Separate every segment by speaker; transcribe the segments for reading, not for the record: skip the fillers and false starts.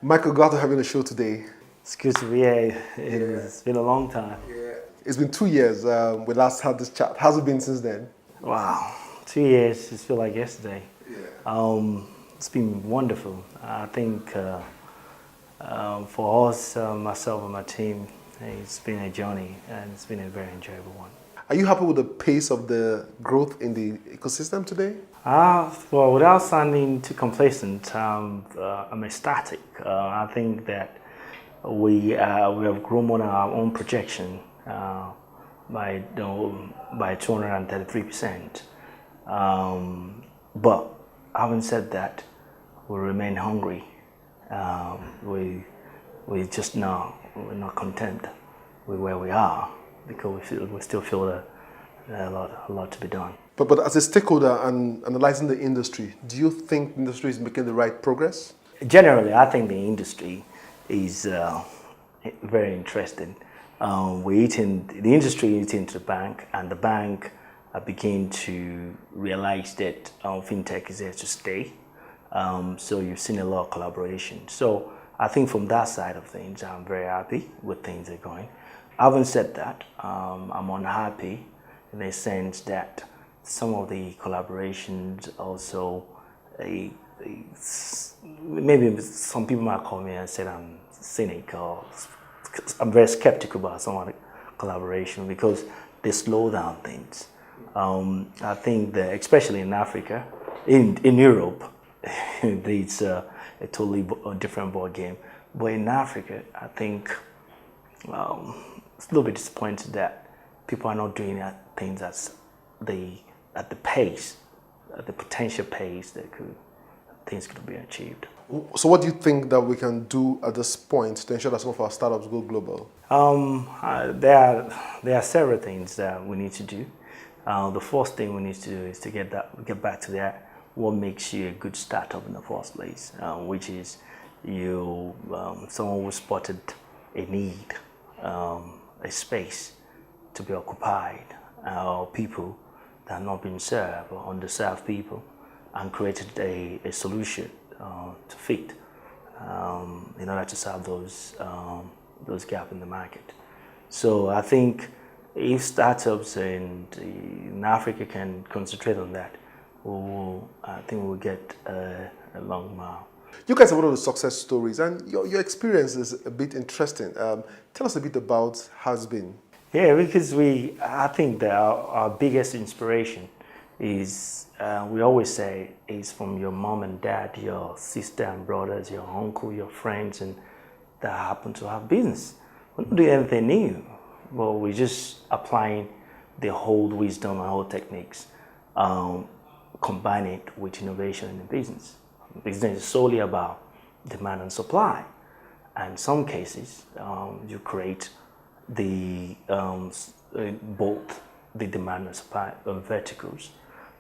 Speaker 1: Michael, glad to have you on the show today.
Speaker 2: It's good to be here. It's been a long time.
Speaker 1: Yeah. It's been 2 years. We last had this chat. How's it been since then?
Speaker 2: Wow, 2 years. It feels like yesterday.
Speaker 1: Yeah.
Speaker 2: It's been wonderful. I think for us, myself and my team, it's been a journey and it's been a very enjoyable one.
Speaker 1: Are you happy with the pace of the growth in the ecosystem today?
Speaker 2: Well, without sounding too complacent, I'm ecstatic. I think that we have grown on our own projection by 233%. But having said that, we remain hungry. We just now we're not content with where we are because we still feel a lot to be done.
Speaker 1: But as a stakeholder and analyzing the industry, do you think the industry is making the right progress?
Speaker 2: Generally, I think the industry is very interesting. The industry is into the bank, and the bank begin to realize that fintech is here to stay. So you've seen a lot of collaboration. So I think from that side of things, I'm very happy with things that are going. Having said that, I'm unhappy in the sense that some of the collaborations also, maybe some people might call me and say I'm cynical. I'm very skeptical about some of the collaboration because they slow down things. I think that especially in Africa, in Europe, it's a totally different ball game. But in Africa, I think it's a little bit disappointed that people are not doing things at the pace, at the potential pace that things could be achieved.
Speaker 1: So what do you think that we can do at this point to ensure that some of our startups go global?
Speaker 2: There are several things that we need to do. The first thing we need to do is to get back to that. What makes you a good startup in the first place, which is someone who spotted a need, a space to be occupied, people that are not being served or underserved people, and created a solution to fit in order to solve those gaps in the market. So I think if startups in Africa can concentrate on that, I think we'll get a long mile.
Speaker 1: You guys are one of the success stories, and your experience is a bit interesting. Tell us a bit about how it's been.
Speaker 2: Yeah, because I think that our biggest inspiration is, we always say, is from your mom and dad, your sister and brothers, your uncle, your friends, and that happen to have business. We're not doing anything new, but we're just applying the old wisdom and old techniques, combine it with innovation in the business. Business is solely about demand and supply. And in some cases, you create both the demand and supply verticals.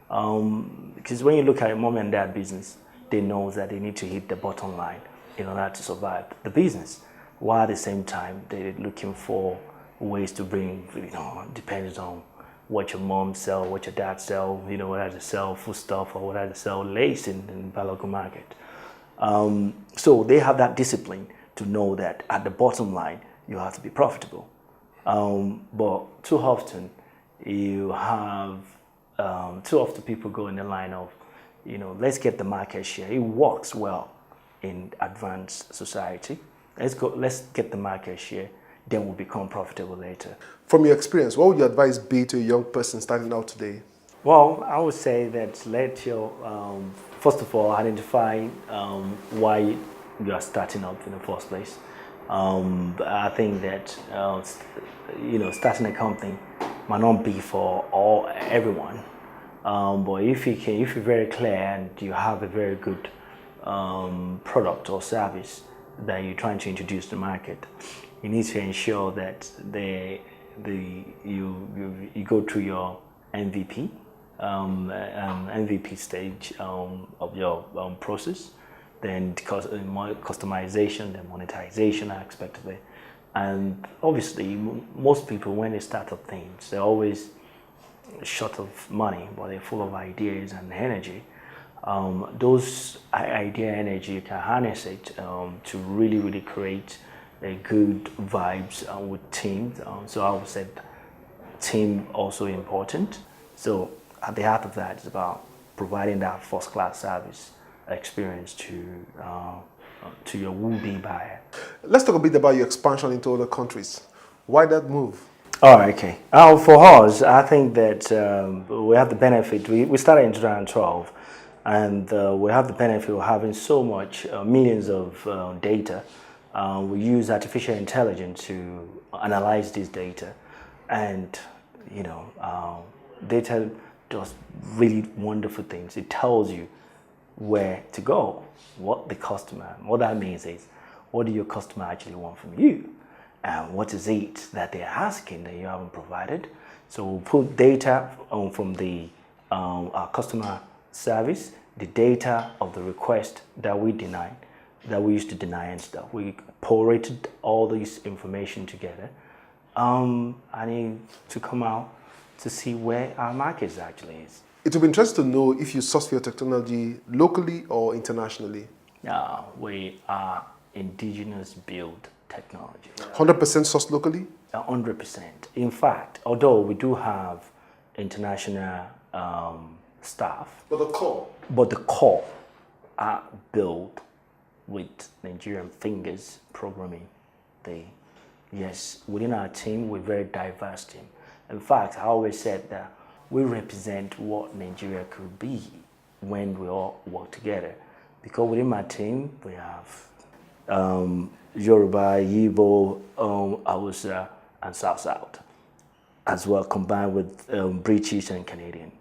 Speaker 2: Because when you look at a mom and dad business, they know that they need to hit the bottom line in order to survive the business. While at the same time, they're looking for ways to bring, depends on what your mom sell, what your dad sell, whether they sell food stuff or whether they sell lace in the local market. So they have that discipline to know that at the bottom line, you have to be profitable. But too often, people go in the line of, let's get the market share. It works well in advanced society. Let's get the market share, then we'll become profitable later.
Speaker 1: From your experience, what would your advice be to a young person starting out today?
Speaker 2: Well, I would say that first of all, identify why you are starting up in the first place. I think that starting a company might not be for everyone, but if you're very clear and you have a very good product or service that you're trying to introduce to the market, you need to ensure that you go through your MVP stage of your process, then customization, then monetization aspect of it. And obviously, most people, when they start up things, they're always short of money, but they're full of ideas and energy. Those idea energy, you can harness it to really, really create a good vibes with teams. So I would say team also important. So at the heart of that is about providing that first-class service experience to your would-be buyer.
Speaker 1: Let's talk a bit about your expansion into other countries. Why that move?
Speaker 2: All right, okay. For us, I think that we have the benefit. We started in 2012, and we have the benefit of having so much millions of data. We use artificial intelligence to analyze this data, and data does really wonderful things. It tells you where to go, what that means is, what do your customer actually want from you? And what is it that they're asking that you haven't provided? So we'll put data from our customer service, the data of the request that we denied, that we used to deny and stuff. We collated all this information together and to come out to see where our market actually is.
Speaker 1: It would be interesting to know if you source for your technology locally or internationally.
Speaker 2: We are indigenous build technology.
Speaker 1: 100% sourced locally?
Speaker 2: 100%. In fact, although we do have international staff,
Speaker 1: But the
Speaker 2: core are built with Nigerian fingers programming. Yes, within our team, we're a very diverse team. In fact, I always said that we represent what Nigeria could be when we all work together. Because within my team, we have Yoruba, Igbo, Hausa, and South, as well combined with British and Canadian.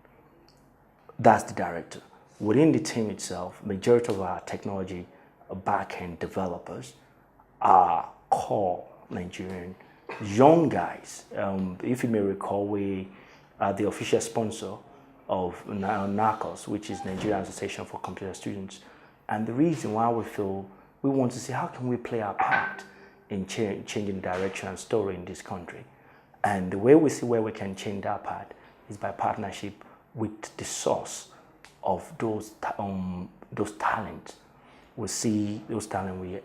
Speaker 2: That's the director. Within the team itself, majority of our technology back-end developers are core Nigerian young guys. If you may recall, we are the official sponsor of NACOS, which is Nigerian Association for Computer Students. And the reason why we feel we want to see how can we play our part in changing direction and story in this country. And the way we see where we can change that part is by partnership with the source of those talents. We see those talents, we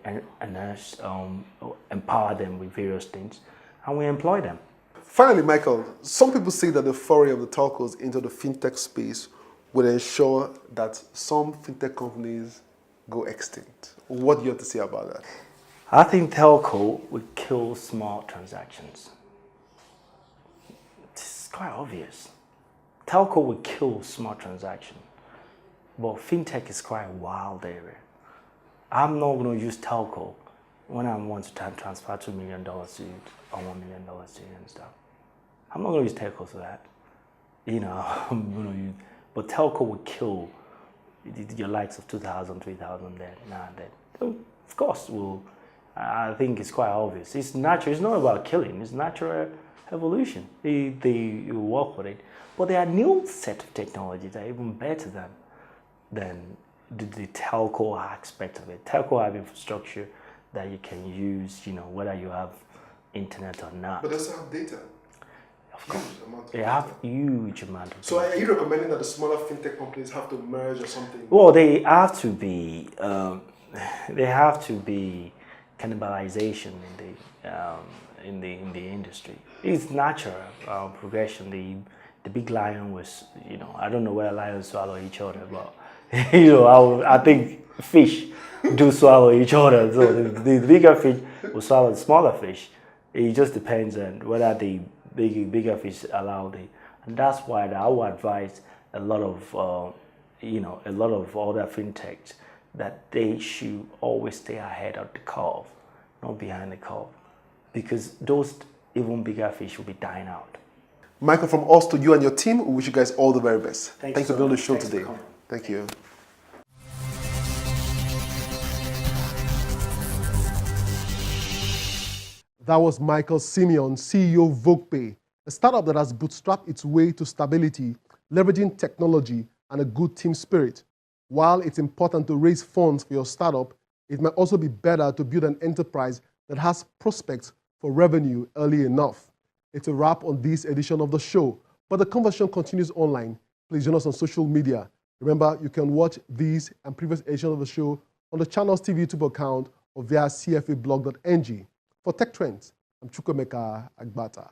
Speaker 2: empower them with various things, and we employ them.
Speaker 1: Finally, Michael, some people say that the foray of the telcos into the fintech space will ensure that some fintech companies go extinct. What do you have to say about that?
Speaker 2: I think telco will kill small transactions. It's quite obvious. Telco will kill small transactions, but fintech is quite a wild area. I'm not going to use telco when I want to transfer $2 million to you or $1 million to you and stuff. I'm not going to use telco for that. I'm going to use, but telco will kill your likes of 2,000, 3,000 there, now and then. Of course, I think it's quite obvious. It's natural. It's not about killing. It's natural evolution. You work with it. But there are new set of technologies that are even better than the telco aspect of it. Telco have infrastructure that you can use, whether you have internet or not.
Speaker 1: But they also have data.
Speaker 2: Of course. They have huge amount of data.
Speaker 1: So are you recommending that the smaller fintech companies have to merge or something?
Speaker 2: Well, they have to be cannibalization in the industry. It's natural progression. The big lion was, I don't know where lions swallow each other, but I think fish do swallow each other. So the bigger fish will swallow the smaller fish. It just depends on whether the bigger fish allow it. And that's why I would advise a lot of other fintechs that they should always stay ahead of the curve, not behind the curve, because those even bigger fish will be dying out.
Speaker 1: Michael, from us to you and your team, we wish you guys all the very best. Thanks for being on the show today. Thank you. That was Michael Simeon, CEO of VoguePay, a startup that has bootstrapped its way to stability, leveraging technology and a good team spirit. While it's important to raise funds for your startup, it might also be better to build an enterprise that has prospects for revenue early enough. It's a wrap on this edition of the show, but the conversation continues online. Please join us on social media Remember, you can watch these and previous editions of the show on the channel's TV YouTube account or via cfablog.ng. For Tech Trends, I'm Chukwemeka Agbata.